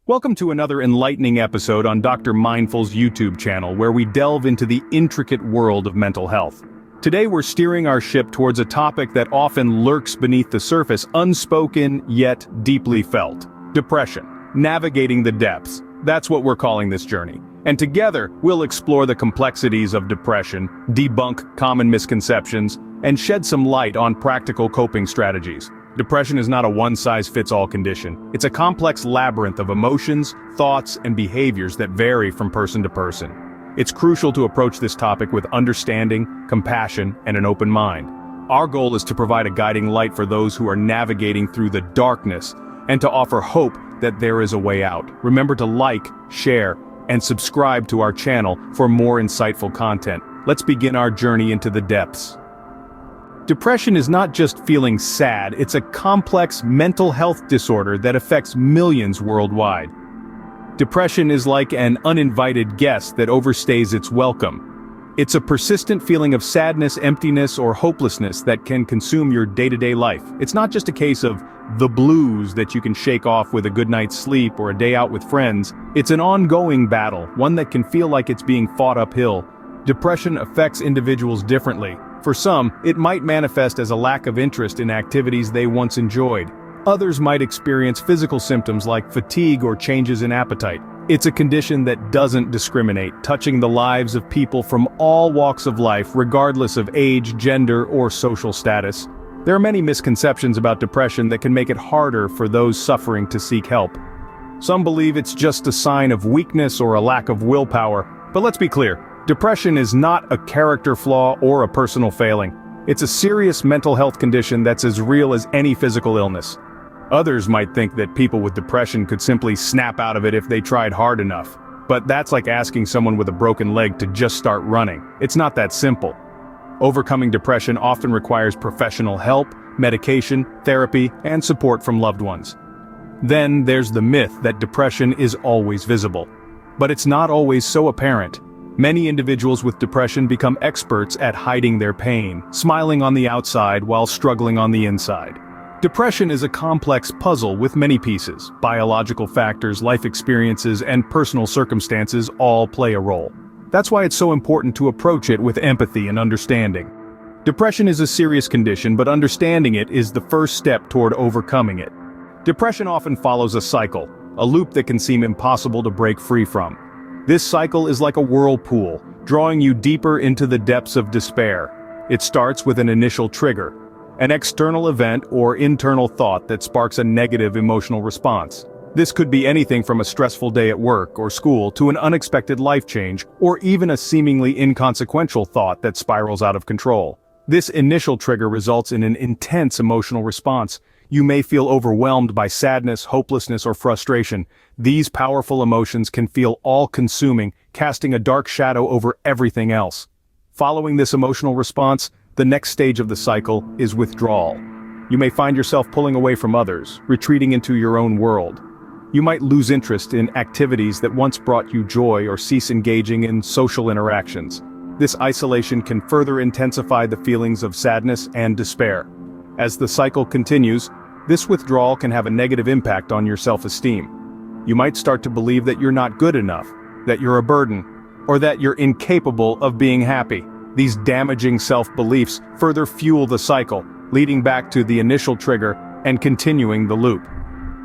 Welcome to another enlightening episode on Dr. Mindful's YouTube channel, where we delve into the intricate world of mental health. Today we're steering our ship towards a topic that often lurks beneath the surface, unspoken yet deeply felt. Depression. Navigating the depths. That's what we're calling this journey. And together, we'll explore the complexities of depression, debunk common misconceptions, and shed some light on practical coping strategies. Depression is not a one-size-fits-all condition. It's a complex labyrinth of emotions, thoughts, and behaviors that vary from person to person. It's crucial to approach this topic with understanding, compassion, and an open mind. Our goal is to provide a guiding light for those who are navigating through the darkness, and to offer hope that there is a way out. Remember to like, share, and subscribe to our channel for more insightful content. Let's begin our journey into the depths. Depression is not just feeling sad, it's a complex mental health disorder that affects millions worldwide. Depression is like an uninvited guest that overstays its welcome. It's a persistent feeling of sadness, emptiness, or hopelessness that can consume your day-to-day life. It's not just a case of the blues that you can shake off with a good night's sleep or a day out with friends. It's an ongoing battle, one that can feel like it's being fought uphill. Depression affects individuals differently. For some, it might manifest as a lack of interest in activities they once enjoyed. Others might experience physical symptoms like fatigue or changes in appetite. It's a condition that doesn't discriminate, touching the lives of people from all walks of life, regardless of age, gender, or social status. There are many misconceptions about depression that can make it harder for those suffering to seek help. Some believe it's just a sign of weakness or a lack of willpower, but let's be clear. Depression is not a character flaw or a personal failing. It's a serious mental health condition that's as real as any physical illness. Others might think that people with depression could simply snap out of it if they tried hard enough. But that's like asking someone with a broken leg to just start running. It's not that simple. Overcoming depression often requires professional help, medication, therapy, and support from loved ones. Then there's the myth that depression is always visible. But it's not always so apparent. Many individuals with depression become experts at hiding their pain, smiling on the outside while struggling on the inside. Depression is a complex puzzle with many pieces. Biological factors, life experiences, and personal circumstances all play a role. That's why it's so important to approach it with empathy and understanding. Depression is a serious condition, but understanding it is the first step toward overcoming it. Depression often follows a cycle, a loop that can seem impossible to break free from. This cycle is like a whirlpool, drawing you deeper into the depths of despair. It starts with an initial trigger, an external event or internal thought that sparks a negative emotional response. This could be anything from a stressful day at work or school to an unexpected life change, or even a seemingly inconsequential thought that spirals out of control. This initial trigger results in an intense emotional response. You may feel overwhelmed by sadness, hopelessness, or frustration. These powerful emotions can feel all-consuming, casting a dark shadow over everything else. Following this emotional response, the next stage of the cycle is withdrawal. You may find yourself pulling away from others, retreating into your own world. You might lose interest in activities that once brought you joy or cease engaging in social interactions. This isolation can further intensify the feelings of sadness and despair. As the cycle continues, this withdrawal can have a negative impact on your self-esteem. You might start to believe that you're not good enough, that you're a burden, or that you're incapable of being happy. These damaging self-beliefs further fuel the cycle, leading back to the initial trigger and continuing the loop.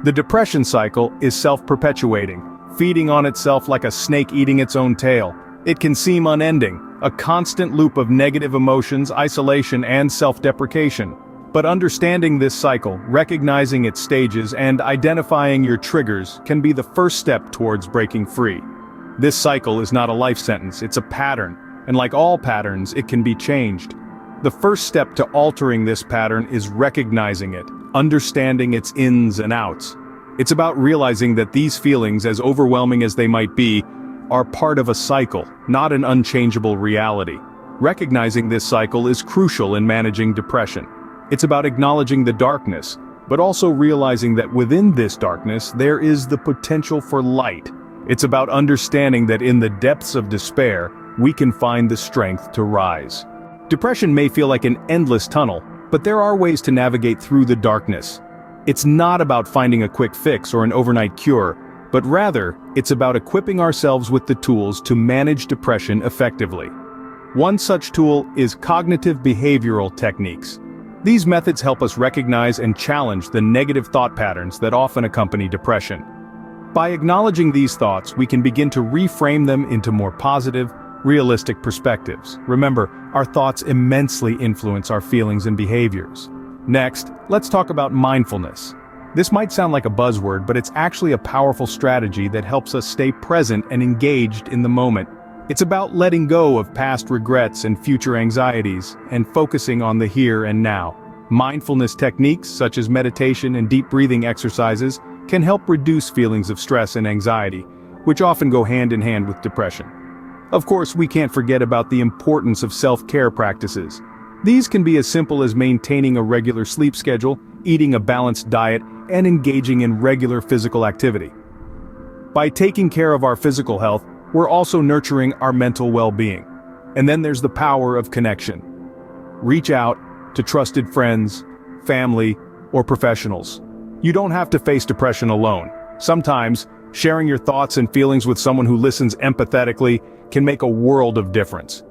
The depression cycle is self-perpetuating, feeding on itself like a snake eating its own tail. It can seem unending, a constant loop of negative emotions, isolation, and self-deprecation. But understanding this cycle, recognizing its stages, and identifying your triggers can be the first step towards breaking free. This cycle is not a life sentence, it's a pattern, and like all patterns, it can be changed. The first step to altering this pattern is recognizing it, understanding its ins and outs. It's about realizing that these feelings, as overwhelming as they might be, are part of a cycle, not an unchangeable reality. Recognizing this cycle is crucial in managing depression. It's about acknowledging the darkness, but also realizing that within this darkness there is the potential for light. It's about understanding that in the depths of despair, we can find the strength to rise. Depression may feel like an endless tunnel, but there are ways to navigate through the darkness. It's not about finding a quick fix or an overnight cure. but rather, it's about equipping ourselves with the tools to manage depression effectively. One such tool is cognitive behavioral techniques. These methods help us recognize and challenge the negative thought patterns that often accompany depression. By acknowledging these thoughts, we can begin to reframe them into more positive, realistic perspectives. Remember, our thoughts immensely influence our feelings and behaviors. Next, let's talk about mindfulness. This might sound like a buzzword, but it's actually a powerful strategy that helps us stay present and engaged in the moment. It's about letting go of past regrets and future anxieties, and focusing on the here and now. Mindfulness techniques, such as meditation and deep breathing exercises, can help reduce feelings of stress and anxiety, which often go hand in hand with depression. Of course, we can't forget about the importance of self-care practices. These can be as simple as maintaining a regular sleep schedule, eating a balanced diet, and engaging in regular physical activity. By taking care of our physical health, we're also nurturing our mental well-being. And then there's the power of connection. Reach out to trusted friends, family, or professionals. You don't have to face depression alone. Sometimes, sharing your thoughts and feelings with someone who listens empathetically can make a world of difference.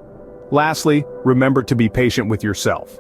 Lastly, remember to be patient with yourself.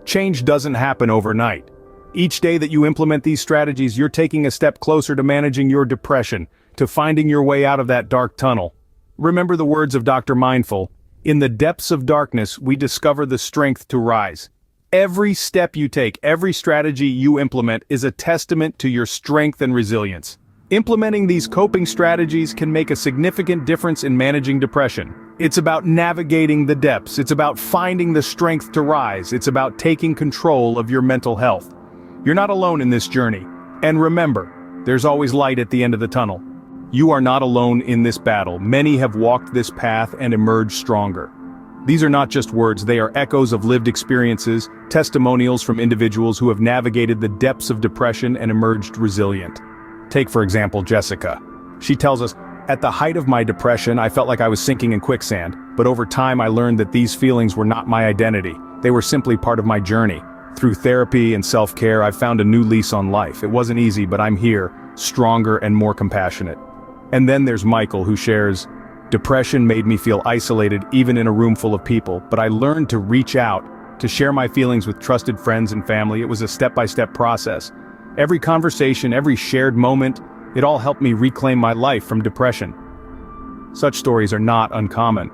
Change doesn't happen overnight. Each day that you implement these strategies, you're taking a step closer to managing your depression, to finding your way out of that dark tunnel. Remember the words of Dr. Mindful, "In the depths of darkness, we discover the strength to rise." Every step you take, every strategy you implement is a testament to your strength and resilience. Implementing these coping strategies can make a significant difference in managing depression. It's about navigating the depths, it's about finding the strength to rise, it's about taking control of your mental health. You're not alone in this journey. And remember, there's always light at the end of the tunnel. You are not alone in this battle. Many have walked this path and emerged stronger. These are not just words, they are echoes of lived experiences, testimonials from individuals who have navigated the depths of depression and emerged resilient. Take, for example, Jessica. She tells us, "At the height of my depression, I felt like I was sinking in quicksand, but over time I learned that these feelings were not my identity. They were simply part of my journey. Through therapy and self-care, I've found a new lease on life. It wasn't easy, but I'm here, stronger and more compassionate." And then there's Michael, who shares, "Depression made me feel isolated even in a room full of people, but I learned to reach out, to share my feelings with trusted friends and family. It was a step-by-step process. Every conversation, every shared moment, it all helped me reclaim my life from depression." Such stories are not uncommon.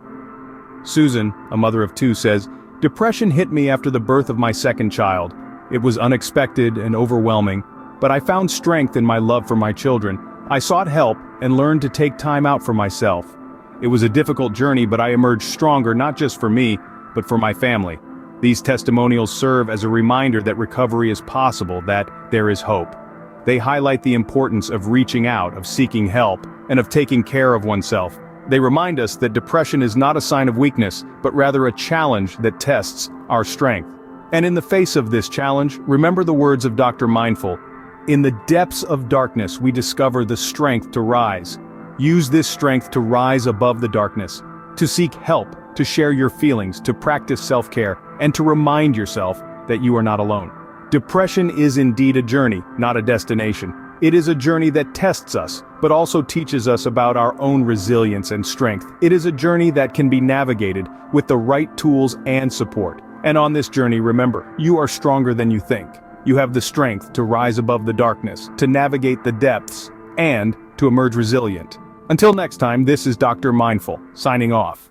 Susan, a mother of two, says, "Depression hit me after the birth of my second child. It was unexpected and overwhelming, but I found strength in my love for my children. I sought help and learned to take time out for myself. It was a difficult journey, but I emerged stronger, not just for me, but for my family." These testimonials serve as a reminder that recovery is possible, that there is hope. They highlight the importance of reaching out, of seeking help, and of taking care of oneself. They remind us that depression is not a sign of weakness, but rather a challenge that tests our strength. And in the face of this challenge, remember the words of Dr. Mindful, "In the depths of darkness, we discover the strength to rise." Use this strength to rise above the darkness, to seek help, to share your feelings, to practice self-care, and to remind yourself that you are not alone. Depression is indeed a journey, not a destination. It is a journey that tests us, but also teaches us about our own resilience and strength. It is a journey that can be navigated with the right tools and support. And on this journey, remember, you are stronger than you think. You have the strength to rise above the darkness, to navigate the depths, and to emerge resilient. Until next time, this is Dr. Mindful, signing off.